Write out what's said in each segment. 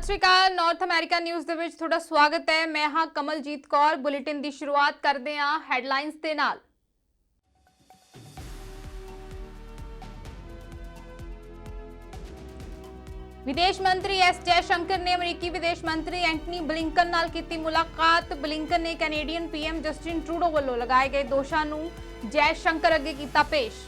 ਸਤਿ ਸ਼੍ਰੀ ਅਕਾਲ north America news ਦੇ ਵਿੱਚ ਤੁਹਾਡਾ ਸਵਾਗਤ ਹੈ। ਮੈਂ ਹਾਂ ਕਮਲਜੀਤ ਕੌਰ। ਬੁਲੇਟਿਨ ਦੀ ਸ਼ੁਰੂਆਤ ਕਰਦੇ ਹਾਂ ਹੈਡਲਾਈਨਸ ਦੇ ਨਾਲ। विदेश मंत्री एस जयशंकर ने अमरीकी विदेश मंत्री एंटनी ब्लिंकन नाल कीती मुलाकात। ब्लिंकन ने कैनेडियन पीएम जस्टिन ट्रूडो वालों लगाए गए दोषां नूं जयशंकर अगे कीता पेश।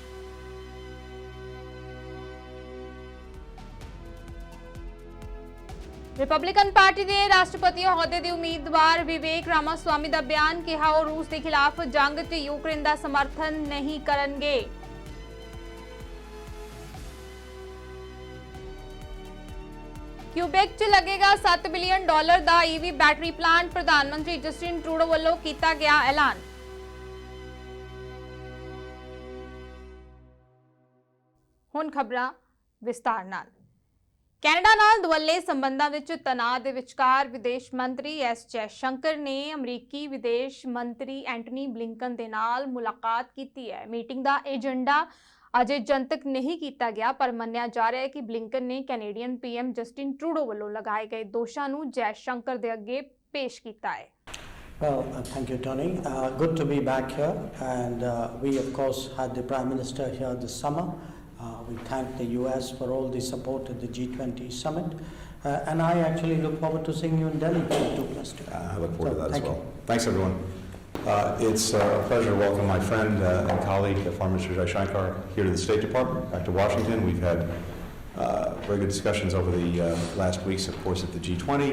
रिपब्लिकन पार्टी के राष्ट्रपति अहुदे के उम्मीदवार विवेक रामास्वामी का बयान, कहा वो रूस के खिलाफ जंग च यूक्रेन का समर्थन नहीं करनगे। क्यूबेक च लगेगा $7 बिलियन का ईवी बैटरी प्लांट। प्रधानमंत्री जस्टिन ट्रूडो वालों किया गया ऐलान। हुण खबरां विस्तार नाल। कैनेडा नाल दुवल्ले संबंधां विच तनाव दे विचकार विदेश मंत्री एस जयशंकर ने अमरीकी विदेश मंत्री एंटनी ब्लिंकन दे नाल मुलाकात कीती है। मीटिंग दा एजेंडा अजे जनतक नहीं किया गया, पर मन्निया जा रहा है कि ब्लिंकन ने कैनेडियन पीएम जस्टिन ट्रूडो वालों लगाए गए दोषां नूं जयशंकर दे अगे पेश किया है। Well, thank you, Tony. Good to be back here, and we of course had the Prime Minister here this summer. We thank the US for all the support at the G20 summit, and I actually look forward to seeing you in Delhi for 2+2. I look forward to that as well. You. Thanks, everyone. It's a pleasure to welcome my friend and colleague, Foreign Minister Jaishankar, here to the State Department, back to Washington. We've had very good discussions over the last weeks, of course, at the G20,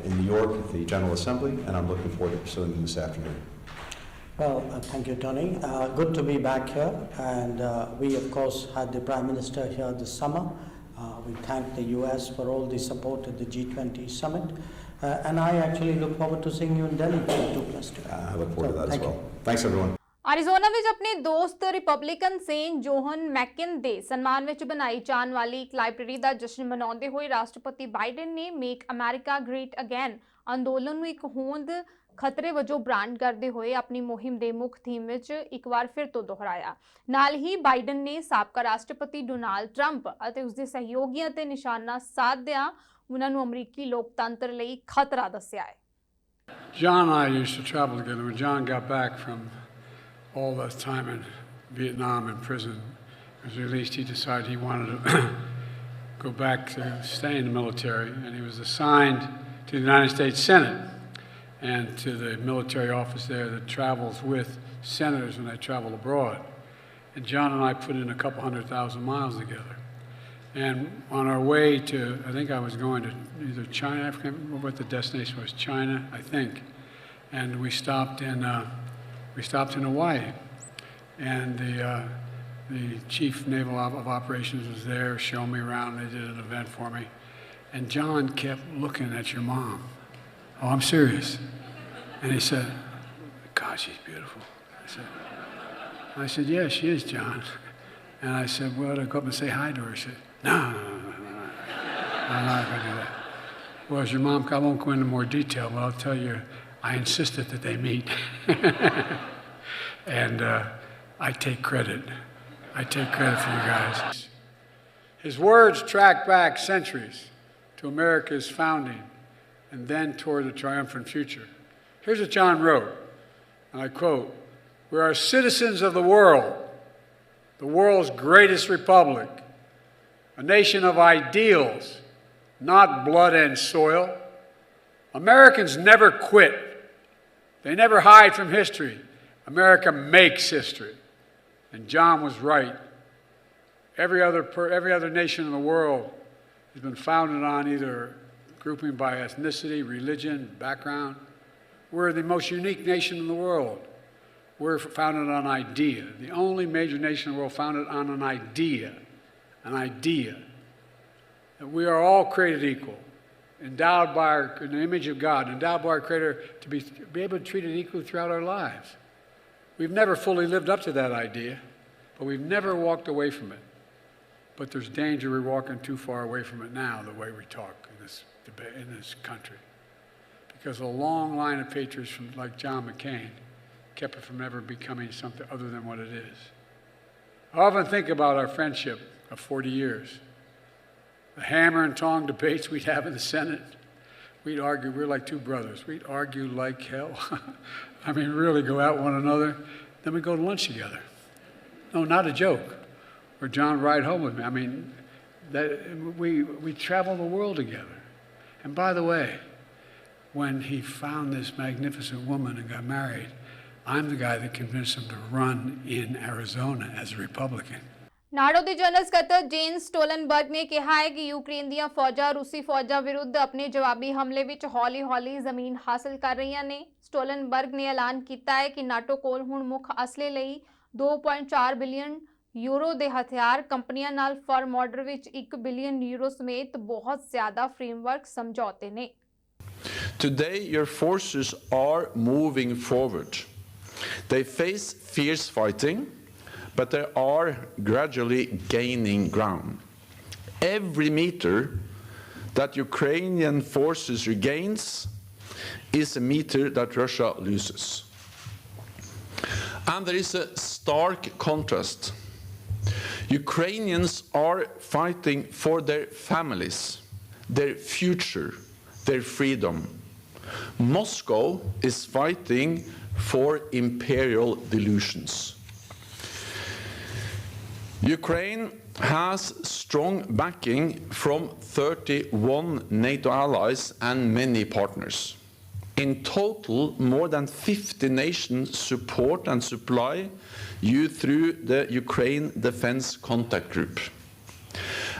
in New York at the General Assembly, and I'm looking forward to pursuing them this afternoon. Well, thank you, Tony. Good to be back here, and we of course had the Prime Minister here this summer. We thank the US for all the support at the G20 summit. And I actually look forward to seeing you in Delhi for 2+2. I look forward to that as well. Thanks, everyone. Arizona ਵਿੱਚ ਆਪਣੇ ਦੋਸਤ Republican Sen John ਮੈਕਿਨ ਦੇ ਸਨਮਾਨ ਵਿੱਚ ਬਣਾਈ ਜਾਣ ਵਾਲੀ ਇੱਕ ਲਾਇਬ੍ਰੇਰੀ ਦਾ ਜਸ਼ਨ ਮਨਾਉਂਦੇ ਹੋਏ ਰਾਸ਼ਟਰਪਤੀ ਬਾਈਡਨ ਨੇ ਮੇਕ ਅਮਰੀਕਾ ਗ੍ਰੇਟ ਅਗੇਨ ਅੰਦੋਲਨ ਨੂੰ ਇੱਕ ਹੋਂਦ ਖਤਰੇ ਵਜੋਂ ਬ੍ਰਾਂਡ ਕਰਦੇ ਹੋਏ ਆਪਣੀ ਮੁਹਿੰਮ ਦੇ ਮੁੱਖ ਥੀਮ ਵਿੱਚ ਇੱਕ ਵਾਰ ਫਿਰ ਤੋਂ ਦੁਹਰਾਇਆ। ਨਾਲ ਹੀ ਬਾਈਡਨ ਨੇ ਸਾਬਕਾ ਰਾਸ਼ਟਰਪਤੀ ਡੋਨਾਲਡ ਟਰੰਪ ਅਤੇ ਉਸਦੇ ਸਹਿਯੋਗੀਆਂ ਤੇ ਨਿਸ਼ਾਨਾ ਸਾਧਦਿਆਂ ਉਹਨਾਂ ਨੂੰ ਅਮਰੀਕੀ ਲੋਕਤੰਤਰ ਲਈ ਖਤਰਾ ਦੱਸਿਆ ਹੈ। John and I used to travel together. When John got back from all that time in Vietnam in prison, he was released, he decided he wanted to go back to stay in the military, and he was assigned to the United States Senate and to the military office there that travels with senators when they travel abroad. And John and I put in a couple 100,000 miles together. And on our way to, I think I was going to either China, I can't remember what the destination was, China, I think. And we stopped in Hawaii. And the chief naval of operations was there, showing me around. They did an event for me. And John kept looking at your mom. Oh, I'm serious. And he said, God, she's beautiful. I said, yeah, she is, John. And I said, well, I'll go up and say hi to her. He said, no, I'm not going to do that. Well, as your mom, I won't go into more detail, but I'll tell you, I insisted that they meet. And I take credit. I take credit for you guys. His words track back centuries to America's founding and then toward a triumphant future. Here's what John wrote, and I quote, "We are citizens of the world's greatest republic, a nation of ideals, not blood and soil. Americans never quit. They never hide from history. America makes history." And John was right. Every other nation in the world has been founded on either grouping by ethnicity, religion, background. We're the most unique nation in the world. We're founded on idea. The only major nation in the world founded on an idea that we are all created equal, endowed by in the image of God, endowed by our Creator to be able to treat it equally throughout our lives. We've never fully lived up to that idea, but we've never walked away from it. But there's danger we're walking too far away from it now, the way we talk in this debate, in this country. Because a long line of patriots like John McCain kept it from ever becoming something other than what it is. I often think about our friendship of 40 years. The hammer and tong debates we'd have in the Senate, we'd argue, we're like two brothers. We'd argue like hell. I mean, really go at one another. Then we'd go to lunch together. No, not a joke. Or John ride home with me. I mean, we travel the world together. And by the way, when he found this magnificent woman and got married, I'm the guy that convinced him to run in Arizona as a Republican. NATO ਦੇ general ਸਕੱਤਰ ਜੇਨ ਸਟੋਲਨਬਰਗ ਨੇ ਕਿਹਾ ਹੈ ਕਿ Ukraine ਦੀਆਂ ਫੌਜਾਂ ਰੂਸੀ ਫੌਜਾਂ ਵਿਰੁੱਧ ਆਪਣੇ ਜਵਾਬੀ ਹਮਲੇ ਵਿੱਚ ਹੌਲੀ-ਹੌਲੀ ਜ਼ਮੀਨ ਹਾਸਲ ਕਰ ਰਹੀਆਂ ਨੇ। ਸਟੋਲਨਬਰਗ ਨੇ ਐਲਾਨ ਕੀਤਾ ਹੈ ਕਿ ਨਾਟੋ ਕੋਲ ਹੁਣ ਮੁੱਖ ਅਸਲੇ ਲਈ 2.4 ਬਿਲੀਅਨ ਯੂਰੋ ਦੇ ਹਥਿਆਰ ਕੰਪਨੀਆਂ ਨਾਲ ਫਰਮ ਆਰਡਰ ਵਿੱਚ 1 ਬਿਲੀਅਨ ਯੂਰੋ ਸਮੇਤ ਬਹੁਤ ਜ਼ਿਆਦਾ ਫਰੇਮਵਰਕ ਸਮਝੌਤੇ ਨੇ। Today, your forces are moving forward. They face fierce fighting, but they are gradually gaining ground. Every meter that Ukrainian forces regains is a meter that Russia loses. And there is a stark contrast. Ukrainians are fighting for their families, their future, their freedom. Moscow is fighting for imperial delusions. Ukraine has strong backing from 31 NATO allies and many partners. In total, more than 50 nations support and supply you through the Ukraine Defense Contact Group.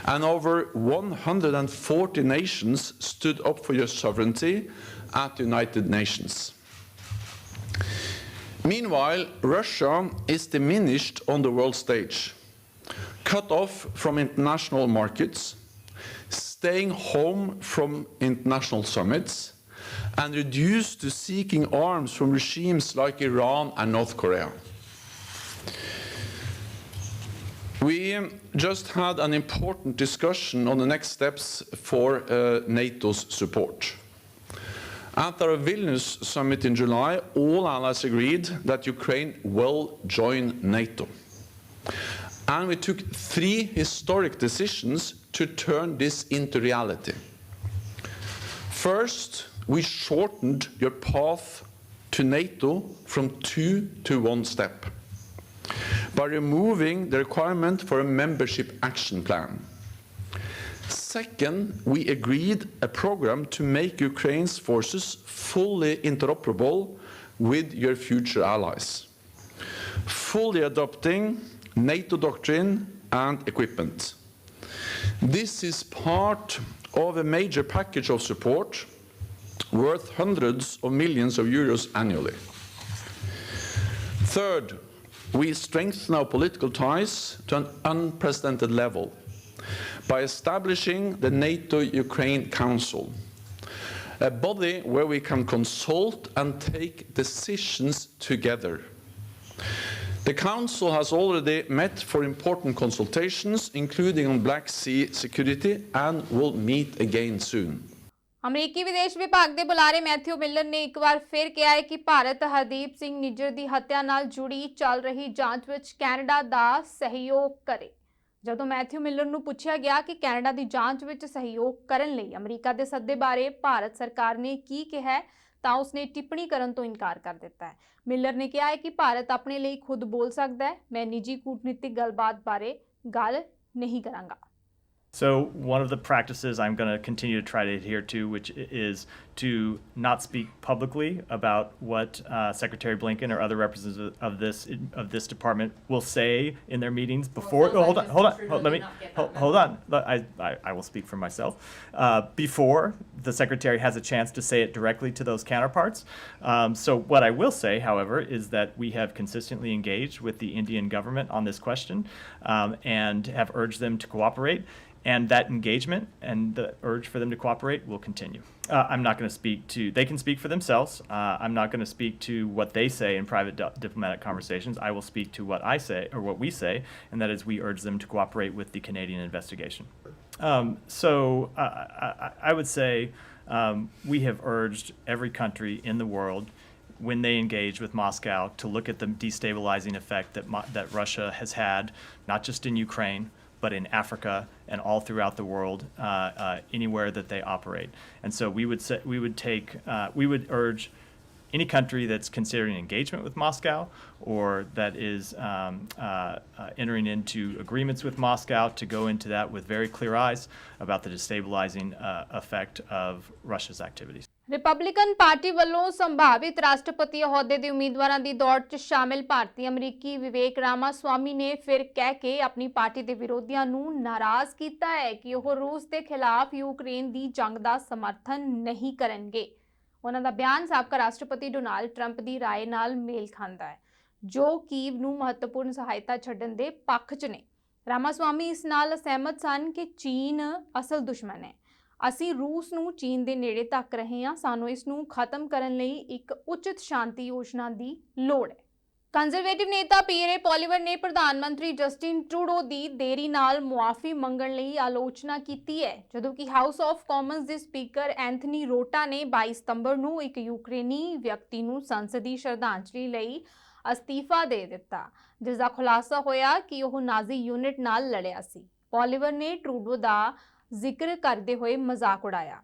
And over 140 nations stood up for your sovereignty at the United Nations. Meanwhile, Russia is diminished on the world stage, cut off from international markets, staying home from international summits, and reduced to seeking arms from regimes like Iran and North Korea. We just had an important discussion on the next steps for NATO's support. At our Vilnius summit in July, all allies agreed that Ukraine will join NATO. And we took 3 historic decisions to turn this into reality. First, we shortened your path to NATO from 2 to 1 step by removing the requirement for a membership action plan. Second, we agreed a program to make Ukraine's forces fully interoperable with your future allies, fully adopting NATO doctrine and equipment. This is part of a major package of support worth hundreds of millions of euros annually. Third, we strengthen our political ties to an unprecedented level by establishing the NATO-Ukraine Council, a body where we can consult and take decisions together. The Council has already met for important consultations, including on Black Sea security, and will meet again soon. ਅਮਰੀਕੀ ਵਿਦੇਸ਼ ਵਿਭਾਗ ਦੇ ਬੁਲਾਰੇ Matthew miller ਨੇ ਇੱਕ ਵਾਰ ਫਿਰ ਕਿਹਾ ਹੈ ਕਿ ਭਾਰਤ ਹਰਦੀਪ ਸਿੰਘ ਨਿੱਜਰ ਦੀ ਹੱਤਿਆ ਨਾਲ ਜੁੜੀ ਚੱਲ ਰਹੀ ਜਾਂਚ ਵਿੱਚ ਕੈਨੇਡਾ ਦਾ ਸਹਿਯੋਗ ਕਰੇ। ਜਦੋਂ ਮੈਥਿਊ ਮਿਲਰ ਨੂੰ ਪੁੱਛਿਆ ਗਿਆ ਕਿ ਕੈਨੇਡਾ ਦੀ ਜਾਂਚ ਵਿੱਚ ਸਹਿਯੋਗ ਕਰਨ ਲਈ ਅਮਰੀਕਾ ਦੇ ਸੱਦੇ ਬਾਰੇ ਭਾਰਤ ਸਰਕਾਰ ਨੇ ਕੀ ਕਿਹਾ ਹੈ ਤਾਂ ਉਸਨੇ ਟਿੱਪਣੀ ਕਰਨ ਤੋਂ ਇਨਕਾਰ ਕਰ ਦਿੱਤਾ ਹੈ। ਮਿਲਰ ਨੇ ਕਿਹਾ ਹੈ ਕਿ ਭਾਰਤ ਆਪਣੇ ਲਈ ਖੁਦ ਬੋਲ ਸਕਦਾ ਹੈ, ਮੈਂ ਨਿੱਜੀ ਕੂਟਨੀਤਿਕ ਗੱਲਬਾਤ ਬਾਰੇ ਗੱਲ ਨਹੀਂ ਕਰਾਂਗਾ। So one of the practices I'm going to continue to try to adhere to, which is to not speak publicly about what Secretary Blinken or other representatives of this department will say in their meetings before. Hold on. I will speak for myself. Before the Secretary has a chance to say it directly to those counterparts. So what I will say, however, is that we have consistently engaged with the Indian government on this question and have urged them to cooperate. And that engagement and the urge for them to cooperate will continue. I'm not going to speak to, they can speak for themselves. I'm not going to speak to what they say in private diplomatic conversations. I will speak to what I say, or what we say, and that is we urge them to cooperate with the Canadian investigation. So I would say we have urged every country in the world when they engage with Moscow to look at the destabilizing effect that Russia has had, not just in Ukraine, but in Africa and all throughout the world, anywhere that they operate. And so we would urge any country that's considering engagement with Moscow or that is entering into agreements with Moscow to go into that with very clear eyes about the destabilizing effect of Russia's activities. Republican party ਵੱਲੋਂ ਸੰਭਾਵਿਤ ਰਾਸ਼ਟਰਪਤੀ ਅਹੁਦੇ ਦੇ ਉਮੀਦਵਾਰਾਂ ਦੀ ਦੌੜ 'ਚ ਸ਼ਾਮਿਲ ਭਾਰਤੀ ਅਮਰੀਕੀ ਵਿਵੇਕ ਰਾਮਾਸਵਾਮੀ ਨੇ ਫਿਰ ਕਹਿ ਕੇ ਆਪਣੀ ਪਾਰਟੀ ਦੇ ਵਿਰੋਧੀਆਂ ਨੂੰ ਨਾਰਾਜ਼ ਕੀਤਾ ਹੈ ਕਿ ਉਹ ਰੂਸ ਦੇ ਖਿਲਾਫ ਯੂਕਰੇਨ ਦੀ ਜੰਗ ਦਾ ਸਮਰਥਨ ਨਹੀਂ ਕਰਨਗੇ। ਉਹਨਾਂ ਦਾ ਬਿਆਨ ਸਾਬਕਾ ਰਾਸ਼ਟਰਪਤੀ ਡੋਨਾਲਡ ਟਰੰਪ ਦੀ ਰਾਏ ਨਾਲ ਮੇਲ ਖਾਂਦਾ ਹੈ, ਜੋ ਕੀਵ ਨੂੰ ਮਹੱਤਵਪੂਰਨ ਸਹਾਇਤਾ ਛੱਡਣ ਦੇ ਪੱਖ 'ਚ ਨੇ। ਰਾਮਾਸਵਾਮੀ ਇਸ ਨਾਲ ਸਹਿਮਤ ਸਨ ਕਿ ਚੀਨ ਅਸਲ ਦੁਸ਼ਮਣ ਹੈ। ਅਸੀਂ ਰੂਸ ਨੂੰ ਚੀਨ ਦੇ ਨੇੜੇ ਤੱਕ ਰਹੇ ਹਾਂ, ਸਾਨੂੰ ਇਸ ਨੂੰ ਖਤਮ ਕਰਨ ਲਈ ਇੱਕ ਉਚਿਤ ਸ਼ਾਂਤੀ ਯੋਜਨਾ ਦੀ ਲੋੜ ਹੈ। ਕੰਜ਼ਰਵੇਟਿਵ ਨੇਤਾ ਪੀਅਰੇ ਪੋਲੀਵਰ ਨੇ ਪ੍ਰਧਾਨ ਮੰਤਰੀ ਜਸਟਿਨ ਟਰੂਡੋ ਦੀ ਦੇਰੀ ਨਾਲ ਮੁਆਫੀ ਮੰਗਣ ਲਈ ਆਲੋਚਨਾ ਕੀਤੀ ਹੈ, ਜਦੋਂ ਕਿ ਹਾਊਸ ਆਫ ਕਾਮਨਸ ਦੇ ਸਪੀਕਰ ਐਂਥਨੀ ਰੋਟਾ ਨੇ 22 ਸਤੰਬਰ ਨੂੰ ਇੱਕ ਯੂਕਰੇਨੀ ਵਿਅਕਤੀ ਨੂੰ ਸੰਸਦੀ ਸ਼ਰਧਾਂਜਲੀ ਲਈ ਅਸਤੀਫਾ ਦੇ ਦਿੱਤਾ, ਜਿਸ ਦਾ ਖੁਲਾਸਾ ਹੋਇਆ ਕਿ ਉਹ ਨਾਜ਼ੀ ਯੂਨਿਟ ਨਾਲ ਲੜਿਆ ਸੀ। ਪੋਲੀਵਰ ਨੇ ਟਰੂਡੋ ਦਾ ਜ਼ਿਕਰ ਕਰਦੇ ਹੋਏ ਮਜ਼ਾਕ ਉਡਾਇਆ।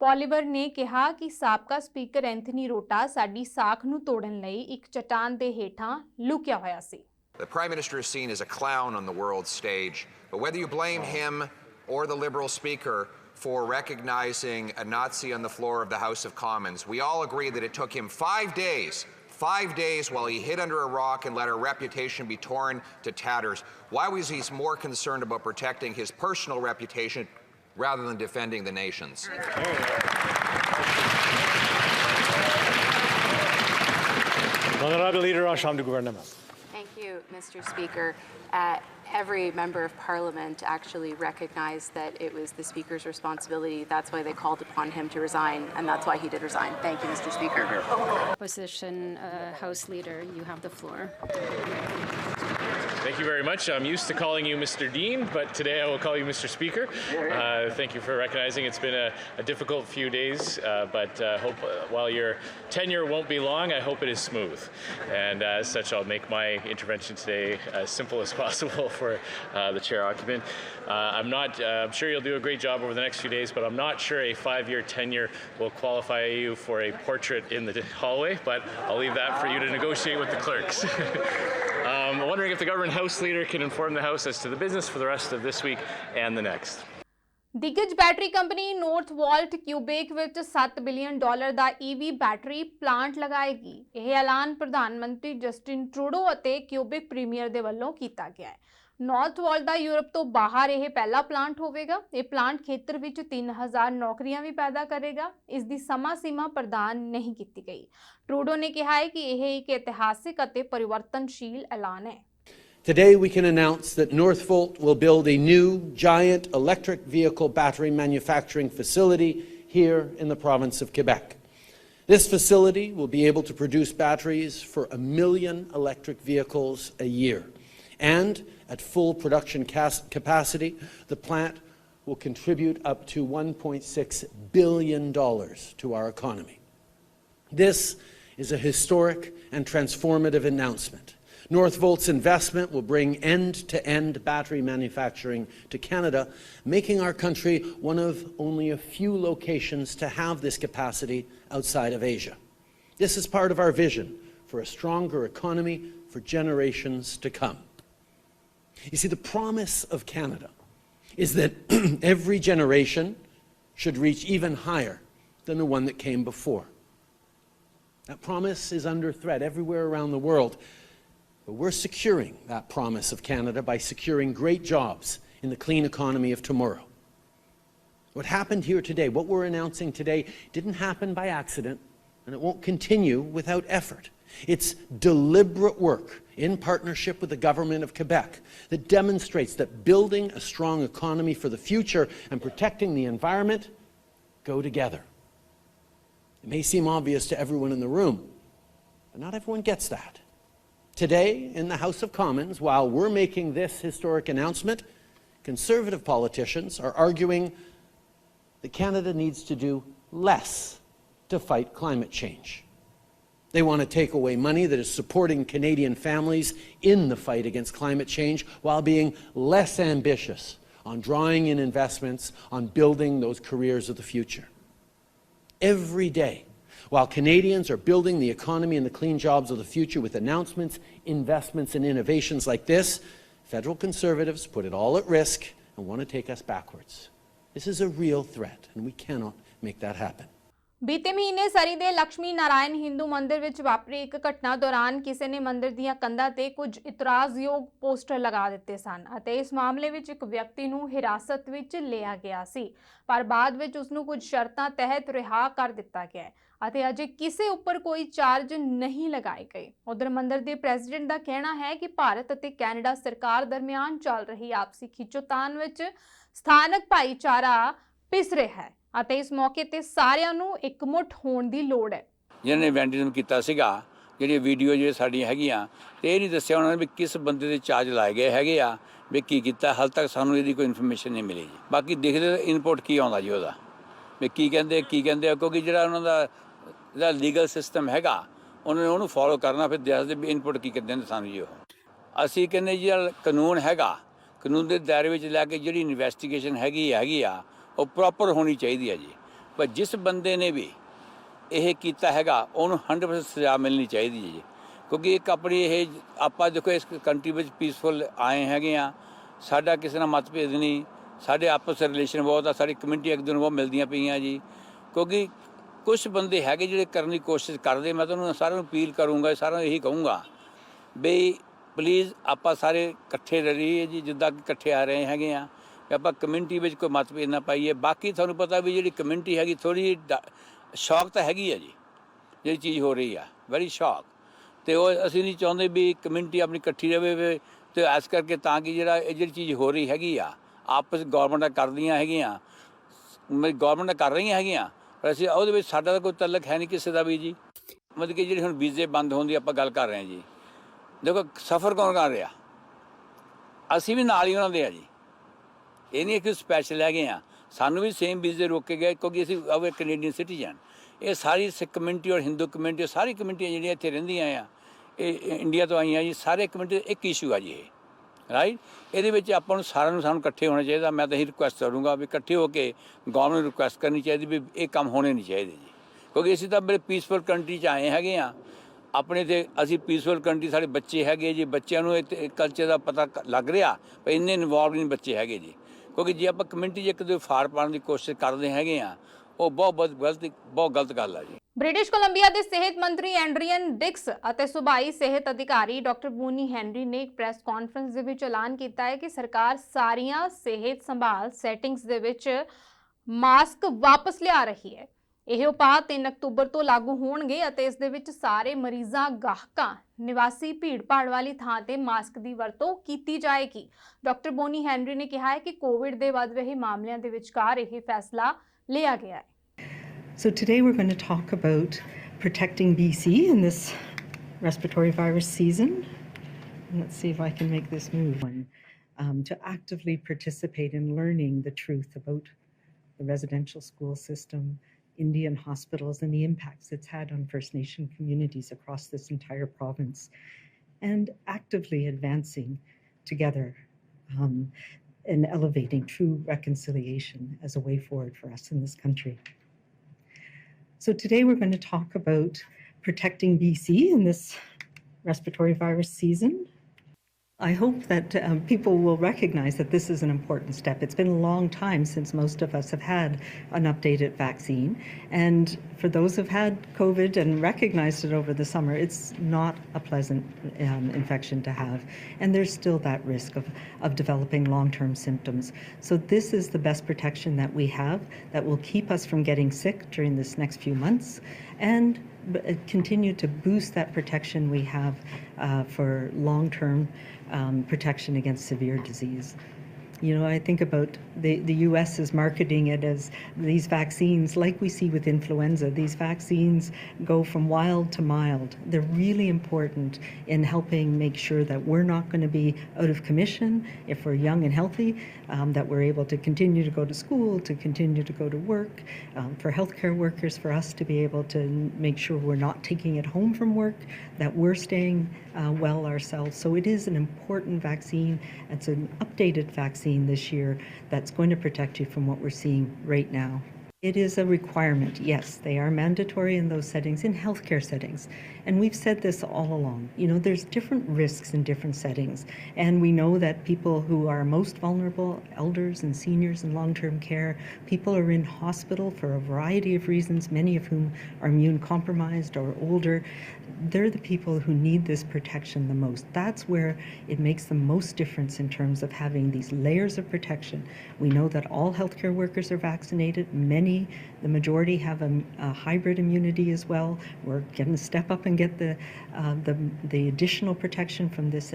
ਪੋਲੀਵਰ ਨੇ ਕਿਹਾ ਕਿ ਸਾਬਕਾ ਸਪੀਕਰ ਐਂਥਨੀ ਰੋਟਾ ਸਾਡੀ ਸਾਖ ਨੂੰ ਤੋੜਨ ਲਈ ਇੱਕ ਚਟਾਨ ਦੇ ਹੇਠਾਂ ਲੁਕਿਆ ਹੋਇਆ ਸੀ। The Prime Minister is seen as a clown on the world stage, but whether you blame him or the Liberal Speaker for recognizing a Nazi on the floor of the House of Commons, we all agree that it took him 5 days while he hid under a rock and let our reputation be torn to tatters. Why was he more concerned about protecting his personal reputation rather than defending the nation's? Honourable Leader, Chambre du Gouvernement. Thank you, Mr. Speaker. Every member of Parliament actually recognized that it was the Speaker's responsibility. That's why they called upon him to resign, and that's why he did resign. Thank you, Mr. Speaker. Opposition House Leader, you have the floor. Thank you very much. I'm used to calling you Mr. Dean, but today I will call you Mr. Speaker. Thank you for recognizing it's been a difficult few days, but hope while your tenure won't be long, I hope it is smooth. And as such, I'll make my intervention today as simple as possible for the chair occupant. I'm sure you'll do a great job over the next few days, but I'm not sure a 5-year tenure will qualify you for a portrait in the hallway, but I'll leave that for you to negotiate with the clerks. I'm wondering if the government House Leader can inform the House as to the business for the rest of this week and the next. ਦਿੱਗਜ battery company Northvolt Quebec ਵਿੱਚ $7 billion ਦਾ EV battery plant ਲਗਾਏਗੀ। ਇਹ ਐਲਾਨ ਪ੍ਰਧਾਨ ਮੰਤਰੀ Justin Trudeau ਅਤੇ Quebec premier ਦੇ ਵੱਲੋਂ ਕੀਤਾ ਗਿਆ ਹੈ। ਨੌਰਥਵੋਲਟ ਦਾ ਯੂਰਪ ਤੋਂ ਬਾਹਰ ਇਹ ਪਹਿਲਾ ਪਲਾਂਟ ਹੋਵੇਗਾ। ਇਹ ਪਲਾਂਟ ਖੇਤਰ ਵਿੱਚ 3000 ਨੌਕਰੀਆਂ ਵੀ ਪੈਦਾ ਕਰੇਗਾ। ਇਸ ਦੀ ਸਮਾਂ ਸੀਮਾ ਪ੍ਰਦਾਨ ਨਹੀਂ ਕੀਤੀ ਗਈ। ਟਰੂਡੋ ਨੇ ਕਿਹਾ ਹੈ ਕਿ ਇਹ ਇੱਕ ਇਤਿਹਾਸਿਕ ਅਤੇ ਪਰਿਵਰਤਨਸ਼ੀਲ ਐਲਾਨ ਹੈ। Today we can announce that Northvolt will build a new giant electric vehicle battery manufacturing facility here in the province of Quebec. This facility will be able to produce batteries for 1 million electric vehicles a year. And at full production capacity, the plant will contribute up to $1.6 billion to our economy. This is a historic and transformative announcement. Northvolt's investment will bring end-to-end battery manufacturing to Canada, making our country one of only a few locations to have this capacity outside of Asia. This is part of our vision for a stronger economy for generations to come. You see, the promise of Canada is that every generation should reach even higher than the one that came before. That promise is under threat everywhere around the world. But we're securing that promise of Canada by securing great jobs in the clean economy of tomorrow. What happened here today, what we're announcing today, didn't happen by accident, and it won't continue without effort. It's deliberate work in partnership with the government of Quebec that demonstrates that building a strong economy for the future and protecting the environment go together. It may seem obvious to everyone in the room, but not everyone gets that. Today, in the House of Commons, while we're making this historic announcement, Conservative politicians are arguing that Canada needs to do less to fight climate change. They want to take away money that is supporting Canadian families in the fight against climate change while being less ambitious on drawing in investments on building those careers of the future. Every day, while Canadians are building the economy and the clean jobs of the future with announcements, investments and innovations like this, federal Conservatives put it all at risk and want to take us backwards. This is a real threat, and we cannot make that happen. ਬੀਤੇ ਮਹੀਨੇ ਸਰੀ ਦੇ ਲక్ష్ਮੀ ਨਾਰਾਇਣ ਹਿੰਦੂ ਮੰਦਿਰ ਵਿੱਚ ਵਾਪਰੀ ਇੱਕ ਘਟਨਾ ਦੌਰਾਨ ਕਿਸੇ ਨੇ ਮੰਦਿਰ ਦੀਆਂ ਕੰਧਾਂ ਤੇ ਕੁਝ ਇਤਰਾਜ਼ਯੋਗ ਪੋਸਟਰ ਲਗਾ ਦਿੱਤੇ ਸਨ ਅਤੇ ਇਸ ਮਾਮਲੇ ਵਿੱਚ ਇੱਕ ਵਿਅਕਤੀ ਨੂੰ ਹਿਰਾਸਤ ਵਿੱਚ ਲਿਆ ਗਿਆ ਸੀ ਪਰ ਬਾਅਦ ਵਿੱਚ ਉਸ ਨੂੰ ਕੁਝ ਸ਼ਰਤਾਂ ਤਹਿਤ ਰਿਹਾ ਕਰ ਦਿੱਤਾ ਗਿਆ ਹੈ ਅਤੇ ਅਜੇ ਕਿਸੇ ਉੱਪਰ ਕੋਈ ਚਾਰਜ ਨਹੀਂ ਲਗਾਏ ਗਏ। ਉਧਰ ਮੰਦਿਰ ਦੇ ਪ੍ਰੈਜ਼ੀਡੈਂਟ ਦਾ ਕਹਿਣਾ ਹੈ ਕਿ ਭਾਰਤ ਅਤੇ ਕੈਨੇਡਾ ਸਰਕਾਰ ਦਰਮਿਆਨ ਚੱਲ ਰਹੀ ਆਪਸੀ ਖਿੱਚੋਤਾਣ ਵਿੱਚ ਸਥਾਨਕ ਭਾਈਚਾਰਾ ਪਿਸ ਰਿਹਾ ਹੈ ਅਤੇ ਇਸ ਮੌਕੇ ਤੇ ਸਾਰਿਆਂ ਨੂੰ ਇਕਮੁੱਠ ਹੋਣ ਦੀ ਲੋੜ ਹੈ। ਜਿਹਨਾਂ ਨੇ ਵੈਂਡਲਿਜ਼ਮ ਕੀਤਾ ਸੀਗਾ ਜਿਹੜੀਆਂ ਵੀਡੀਓ ਜਿਹੜੇ ਸਾਡੀਆਂ ਹੈਗੀਆਂ ਤੇ ਇਹ ਨਹੀਂ ਦੱਸਿਆ ਉਹਨਾਂ ਨੇ ਵੀ ਕਿਸ ਬੰਦੇ ਦੇ ਚਾਰਜ ਲਾਏ ਗਏ ਹੈਗੇ ਆ ਵੀ ਕੀ ਕੀਤਾ ਹਾਲ ਤੱਕ ਸਾਨੂੰ ਇਹਦੀ ਕੋਈ ਇਨਫੋਰਮੇਸ਼ਨ ਨਹੀਂ ਮਿਲੀ ਜੀ। ਬਾਕੀ ਦੇਖਦੇ ਇਨਪੁਟ ਕੀ ਆਉਂਦਾ ਜੀ ਉਹਦਾ ਵੀ ਕੀ ਕਹਿੰਦੇ ਕਿਉਂਕਿ ਜਿਹੜਾ ਉਹਨਾਂ ਦਾ ਜਿਹੜਾ ਲੀਗਲ ਸਿਸਟਮ ਹੈਗਾ ਉਹਨਾਂ ਨੇ ਉਹਨੂੰ ਫੋਲੋ ਕਰਨਾ ਫਿਰ ਦੱਸਦੇ ਵੀ ਇਨਪੁਟ ਕੀ ਕਰਦੇ ਨੇ ਸਾਨੂੰ ਜੀ। ਉਹ ਅਸੀਂ ਕਹਿੰਦੇ ਜੀ ਕਾਨੂੰਨ ਹੈਗਾ ਕਾਨੂੰਨ ਦੇ ਦਾਇਰੇ ਵਿੱਚ ਲੈ ਕੇ ਜਿਹੜੀ ਇਨਵੈਸਟੀਗੇਸ਼ਨ ਹੈਗੀ ਆ ਉਹ ਪ੍ਰੋਪਰ ਹੋਣੀ ਚਾਹੀਦੀ ਹੈ ਜੀ। ਪਰ ਜਿਸ ਬੰਦੇ ਨੇ ਵੀ ਇਹ ਕੀਤਾ ਹੈਗਾ ਉਹਨੂੰ 100% ਸਜ਼ਾ ਮਿਲਣੀ ਚਾਹੀਦੀ ਹੈ ਜੀ ਕਿਉਂਕਿ ਇੱਕ ਆਪਣੀ ਇਹ ਆਪਾਂ ਦੇਖੋ ਇਸ ਕੰਟਰੀ ਵਿੱਚ ਪੀਸਫੁਲ ਆਏ ਹੈਗੇ ਆ ਸਾਡਾ ਕਿਸੇ ਨਾਲ ਮਤਭੇਦ ਨਹੀਂ ਸਾਡੇ ਆਪਸ ਰਿਲੇਸ਼ਨ ਬਹੁਤ ਆ ਸਾਡੀ ਕਮਿਊਨਿਟੀ ਇੱਕ ਦੂਜੇ ਨੂੰ ਬਹੁਤ ਮਿਲਦੀਆਂ ਪਈਆਂ ਜੀ ਕਿਉਂਕਿ ਕੁਝ ਬੰਦੇ ਹੈਗੇ ਜਿਹੜੇ ਕਰਨ ਦੀ ਕੋਸ਼ਿਸ਼ ਕਰਦੇ ਮੈਂ ਤੁਹਾਨੂੰ ਸਾਰਿਆਂ ਨੂੰ ਅਪੀਲ ਕਰੂੰਗਾ ਸਾਰਿਆਂ ਨੂੰ ਇਹੀ ਕਹੂੰਗਾ ਵੀ ਪਲੀਜ਼ ਆਪਾਂ ਸਾਰੇ ਇਕੱਠੇ ਰਹੀਏ ਜੀ ਜਿੱਦਾਂ ਕਿ ਇਕੱਠੇ ਆ ਰਹੇ ਹੈਗੇ ਆ ਆਪਾਂ ਕਮਿਊਨਿਟੀ ਵਿੱਚ ਕੋਈ ਮਤਭੇਦ ਨਾ ਪਾਈਏ। ਬਾਕੀ ਤੁਹਾਨੂੰ ਪਤਾ ਵੀ ਜਿਹੜੀ ਕਮਿਊਨਿਟੀ ਹੈਗੀ ਥੋੜ੍ਹੀ ਸ਼ੌਕ ਤਾਂ ਹੈਗੀ ਹੈ ਜੀ ਜਿਹੜੀ ਚੀਜ਼ ਹੋ ਰਹੀ ਆ ਵੈਰੀ ਸ਼ੌਕ ਅਤੇ ਉਹ ਅਸੀਂ ਨਹੀਂ ਚਾਹੁੰਦੇ ਵੀ ਕਮਿਊਨਿਟੀ ਆਪਣੀ ਇਕੱਠੀ ਰਹੇ ਅਤੇ ਇਸ ਕਰਕੇ ਤਾਂ ਕਿ ਜਿਹੜਾ ਇਹ ਜਿਹੜੀ ਚੀਜ਼ ਹੋ ਰਹੀ ਹੈਗੀ ਆ ਆਪਸ ਗੌਰਮੈਂਟਾਂ ਕਰਦੀਆਂ ਹੈਗੀਆਂ ਗੌਰਮੈਂਟਾਂ ਕਰ ਰਹੀਆਂ ਹੈਗੀਆਂ ਪਰ ਅਸੀਂ ਉਹਦੇ ਵਿੱਚ ਸਾਡਾ ਤਾਂ ਕੋਈ ਤਅੱਲਕ ਹੈ ਨਹੀਂ ਕਿਸੇ ਦਾ ਵੀ ਜੀ। ਮਤਲਬ ਕਿ ਜਿਹੜੀ ਹੁਣ ਵੀਜ਼ੇ ਬੰਦ ਹੋਣ ਦੀ ਆਪਾਂ ਗੱਲ ਕਰ ਰਹੇ ਹਾਂ ਜੀ ਦੇਖੋ ਸਫ਼ਰ ਕੌਣ ਕਰ ਰਿਹਾ ਅਸੀਂ ਵੀ ਨਾਲ ਹੀ ਉਹਨਾਂ ਦੇ ਆ ਜੀ ਇਹ ਨਹੀਂ ਕਿ ਸਪੈਸ਼ਲ ਹੈਗੇ ਆ ਸਾਨੂੰ ਵੀ ਸੇਮ ਵੀਜ਼ੇ ਰੋਕੇ ਗਏ ਕਿਉਂਕਿ ਅਸੀਂ ਆਵੇ ਕੈਨੇਡੀਅਨ ਸਿਟੀਜ਼ਨ ਇਹ ਸਾਰੀ ਸਿੱਖ ਕਮਿਊਨਿਟੀ ਔਰ ਹਿੰਦੂ ਕਮਿਊਨਿਟੀ ਸਾਰੀ ਕਮਿਊਨਿਟੀਆਂ ਜਿਹੜੀਆਂ ਇੱਥੇ ਰਹਿੰਦੀਆਂ ਆ ਇਹ ਇੰਡੀਆ ਤੋਂ ਆਈਆਂ ਜੀ ਸਾਰੇ ਕਮਿਊਨਿਟੀ ਇੱਕ ਇਸ਼ੂ ਆ ਜੀ ਇਹ ਰਾਈਟ ਇਹਦੇ ਵਿੱਚ ਆਪਾਂ ਨੂੰ ਸਾਰਿਆਂ ਨੂੰ ਸਾਨੂੰ ਇਕੱਠੇ ਹੋਣਾ ਚਾਹੀਦਾ। ਮੈਂ ਤਾਂ ਇਹੀ ਰਿਕੁਐਸਟ ਕਰੂੰਗਾ ਵੀ ਇਕੱਠੇ ਹੋ ਕੇ ਗੌਰਮੈਂਟ ਨੂੰ ਰਿਕੁਐਸਟ ਕਰਨੀ ਚਾਹੀਦੀ ਵੀ ਇਹ ਕੰਮ ਹੋਣੇ ਨਹੀਂ ਚਾਹੀਦੇ ਜੀ ਕਿਉਂਕਿ ਅਸੀਂ ਤਾਂ ਬੜੇ ਪੀਸਫੁਲ ਕੰਟਰੀ 'ਚ ਆਏ ਹੈਗੇ ਆ ਆਪਣੇ ਤੇ ਅਸੀਂ ਪੀਸਫੁਲ ਕੰਟਰੀ ਸਾਡੇ ਬੱਚੇ ਹੈਗੇ ਜੀ ਬੱਚਿਆਂ ਨੂੰ ਇਹ ਕਲਚਰ ਦਾ ਪਤਾ ਲੱਗ ਰਿਹਾ ਪਰ ਇੰਨੇ ਇਨਵੋਲਵ ਨਹੀਂ ਬੱਚੇ ਹੈਗੇ ਜੀ ਕਿਉਂਕਿ ਜੇ ਆਪਾਂ ਕਮਿਊਨਿਟੀ 'ਚ ਇੱਕ ਦੂਜੇ ਫਾੜ ਪਾਉਣ ਦੀ ਕੋਸ਼ਿਸ਼ ਕਰਦੇ ਹੈਗੇ ਆ ਉਹ ਬਹੁਤ ਗਲਤ ਗੱਲ ਆ ਜੀ। ਬ੍ਰਿਟਿਸ਼ ਕੋਲੰਬੀਆ ਦੇ ਸਿਹਤ ਮੰਤਰੀ ਐਂਡਰੀਅਨ ਡਿਕਸ ਅਤੇ ਸੂਬਾਈ ਸਿਹਤ ਅਧਿਕਾਰੀ ਡਾਕਟਰ ਬੋਨੀ ਹੈਨਰੀ ਨੇ ਇੱਕ ਪ੍ਰੈਸ ਕਾਨਫਰੰਸ ਦੇ ਵਿੱਚ ਐਲਾਨ ਕੀਤਾ ਹੈ ਕਿ ਸਰਕਾਰ ਸਾਰੀਆਂ ਸਿਹਤ ਸੰਭਾਲ ਸੈਟਿੰਗਸ ਦੇ ਵਿੱਚ ਮਾਸਕ ਵਾਪਸ ਲਿਆ ਰਹੀ ਹੈ। ਇਹ ਉਪਾਅ 3 ਅਕਤੂਬਰ ਤੋਂ ਲਾਗੂ ਹੋਣਗੇ ਅਤੇ ਇਸ ਦੇ ਵਿੱਚ ਸਾਰੇ ਮਰੀਜ਼ਾਂ ਗਾਹਕਾਂ ਨਿਵਾਸੀ ਭੀੜ-ਭਾੜ ਵਾਲੀ ਥਾਂ ਤੇ ਮਾਸਕ ਦੀ ਵਰਤੋਂ ਕੀਤੀ ਜਾਏਗੀ। ਡਾਕਟਰ ਬੋਨੀ ਹੈਨਰੀ ਨੇ ਕਿਹਾ ਹੈ ਕਿ ਕੋਵਿਡ ਦੇ ਵੱਧ ਰਹੇ ਮਾਮਲਿਆਂ ਦੇ ਵਿਚਕਾਰ ਇਹ ਫੈਸਲਾ ਲਿਆ ਗਿਆ ਹੈ। So today we're going to talk about protecting BC in this respiratory virus season. And let's see if I can make this move. To actively participate in learning the truth about the residential school system, Indian hospitals, and the impacts it's had on First Nation communities across this entire province, and actively advancing together and elevating true reconciliation as a way forward for us in this country. So today we're going to talk about protecting BC in this respiratory virus season. I hope that people will recognize that this is an important step. It's been a long time since most of us have had an updated vaccine. And for those who've had COVID and recognized it over the summer, it's not a pleasant infection to have. And there's still that risk of developing long-term symptoms. So this is the best protection that we have that will keep us from getting sick during this next few months and continue to boost that protection we have for long-term protection against severe disease. You know, I think about the US is marketing it as these vaccines, like we see with influenza. These vaccines go from wild to mild. They're really important in helping make sure that we're not going to be out of commission if we're young and healthy, that we're able to continue to go to school, to continue to go to work, for healthcare workers, for us to be able to make sure we're not taking it home from work, that we're staying well ourselves. So it is an important vaccine. It's an updated vaccine this year that's going to protect you from what we're seeing right now. It is a requirement, yes. They are mandatory in those settings, in healthcare settings. And we've said this all along. You know, there's different risks in different settings. And we know that people who are most vulnerable, elders and seniors in long-term care, people are in hospital for a variety of reasons, many of whom are immune compromised or older. They're the people who need this protection the most. That's where it makes the most difference in terms of having these layers of protection. We know that all healthcare workers are vaccinated. The majority have a hybrid immunity as well. We're going to step up and get the additional protection from this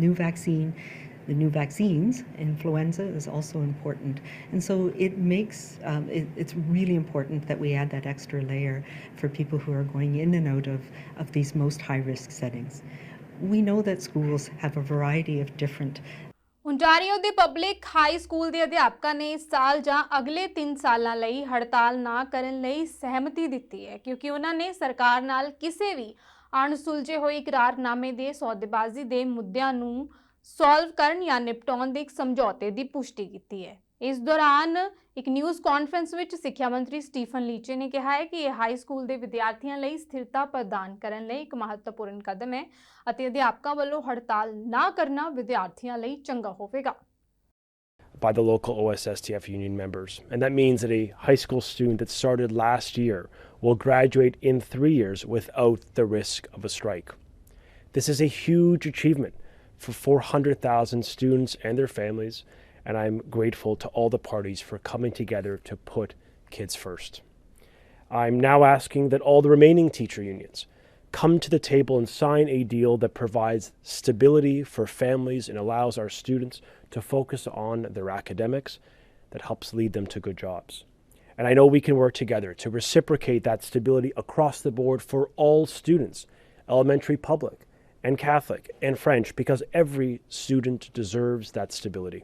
new vaccine. The new vaccines, influenza is also important. And so it makes, it's really important that we add that extra layer for people who are going in and out of these most high-risk settings. We know that schools have a variety of different Ontario ਦੇ public high school ਦੇ ਅਧਿਆਪਕਾਂ ਨੇ ਇਸ ਸਾਲ ਜਾਂ ਅਗਲੇ 3 ਸਾਲਾਂ ਲਈ ਹੜਤਾਲ ਨਾ ਕਰਨ ਲਈ ਸਹਿਮਤੀ ਦਿੱਤੀ ਹੈ ਕਿਉਂਕਿ ਉਹਨਾਂ ਨੇ ਸਰਕਾਰ ਨਾਲ ਕਿਸੇ ਵੀ ਅਣਸੁਲਝੇ ਹੋਏ ਇਕਰਾਰਨਾਮੇ ਦੇ ਸੌਦੇਬਾਜ਼ੀ ਦੇ ਮੁੱਦਿਆਂ ਨੂੰ ਸੋਲਵ ਕਰਨ ਜਾਂ ਨਿਪਟਾਉਣ ਦੇ ਇੱਕ ਸਮਝੌਤੇ ਦੀ ਪੁਸ਼ਟੀ ਕੀਤੀ ਹੈ। ਇਸ ਦੌਰਾਨ ਇੱਕ ਨਿਊਜ਼ ਕਾਨਫਰੰਸ ਵਿੱਚ ਸਿੱਖਿਆ ਮੰਤਰੀ ਸਟੀਫਨ ਲੀਚੇ ਨੇ ਕਿਹਾ ਹੈ ਕਿ ਇਹ ਹਾਈ ਸਕੂਲ ਦੇ ਵਿਦਿਆਰਥੀਆਂ ਲਈ ਸਥਿਰਤਾ ਪ੍ਰਦਾਨ ਕਰਨ ਲਈ ਇੱਕ ਮਹੱਤਵਪੂਰਨ ਕਦਮ ਹੈ ਅਤੇ ਅਧਿਆਪਕਾਂ ਵੱਲੋਂ ਹੜਤਾਲ ਨਾ ਕਰਨਾ ਵਿਦਿਆਰਥੀਆਂ ਲਈ ਚੰਗਾ ਹੋਵੇਗਾ। By the local OSSTF union members. And that means that a high school student that started last year will graduate in 3 years without the risk of a strike. This is a huge achievement for 400,000 students and their families, and I'm grateful to all the parties for coming together to put kids first. I'm now asking that all the remaining teacher unions come to the table and sign a deal that provides stability for families and allows our students to focus on their academics, that helps lead them to good jobs. And I know we can work together to reciprocate that stability across the board for all students, elementary public and Catholic and French, because every student deserves that stability.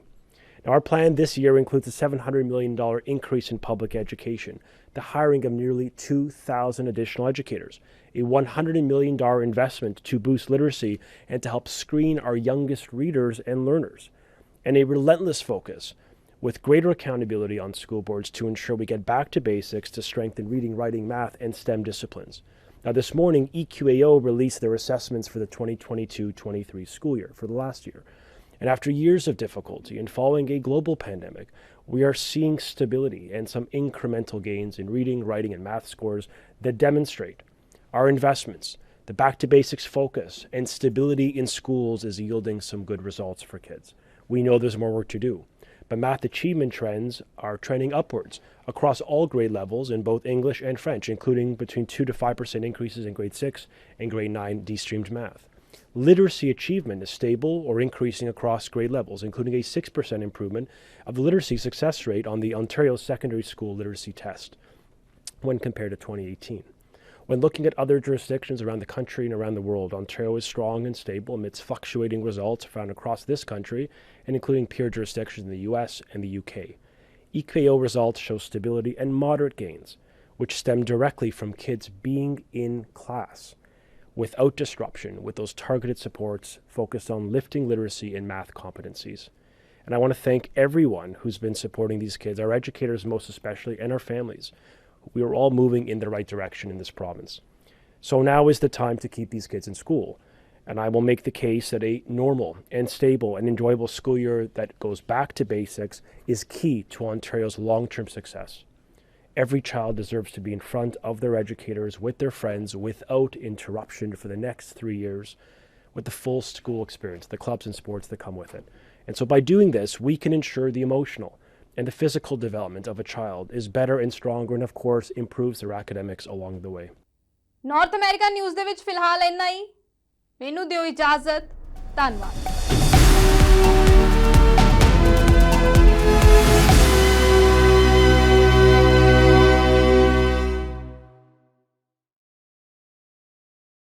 Now, our plan this year includes a $700 million increase in public education, the hiring of nearly 2,000 additional educators, a $100 million investment to boost literacy and to help screen our youngest readers and learners, and a relentless focus with greater accountability on school boards to ensure we get back to basics to strengthen reading, writing, math, and STEM disciplines. Now, this morning, EQAO released their assessments for the 2022-23 school year, for the last year. And after years of difficulty and following a global pandemic, we are seeing stability and some incremental gains in reading, writing, and math scores that demonstrate our investments, the back to basics focus, and stability in schools is yielding some good results for kids. We know there's more work to do, but math achievement trends are trending upwards across all grade levels in both English and French, including between 2 to 5% increases in grade 6 and grade 9 de-streamed math. Literacy achievement is stable or increasing across grade levels, including a 6% improvement of the literacy success rate on the Ontario Secondary School Literacy Test when compared to 2018. When looking at other jurisdictions around the country and around the world, Ontario is strong and stable amidst fluctuating results found across this country and including peer jurisdictions in the US and the UK. EQAO results show stability and moderate gains, which stem directly from kids being in class without disruption, with those targeted supports focused on lifting literacy and math competencies. And I want to thank everyone who's been supporting these kids, our educators most especially, and our families. We are all moving in the right direction in this province. So now is the time to keep these kids in school. And I will make the case that a normal and stable and enjoyable school year that goes back to basics is key to Ontario's long-term success. Every child deserves to be in front of their educators with their friends without interruption for the next 3 years with the full school experience, the clubs and sports that come with it. And so by doing this, we can ensure the emotional and the physical development of a child is better and stronger and of course improves their academics along the way. North America news ਦੇ ਵਿੱਚ ਫਿਲਹਾਲ ਇੰਨਾ ਹੀ। ਮੈਨੂੰ ਦਿਓ ਇਜਾਜ਼ਤ। ਧੰਨਵਾਦ।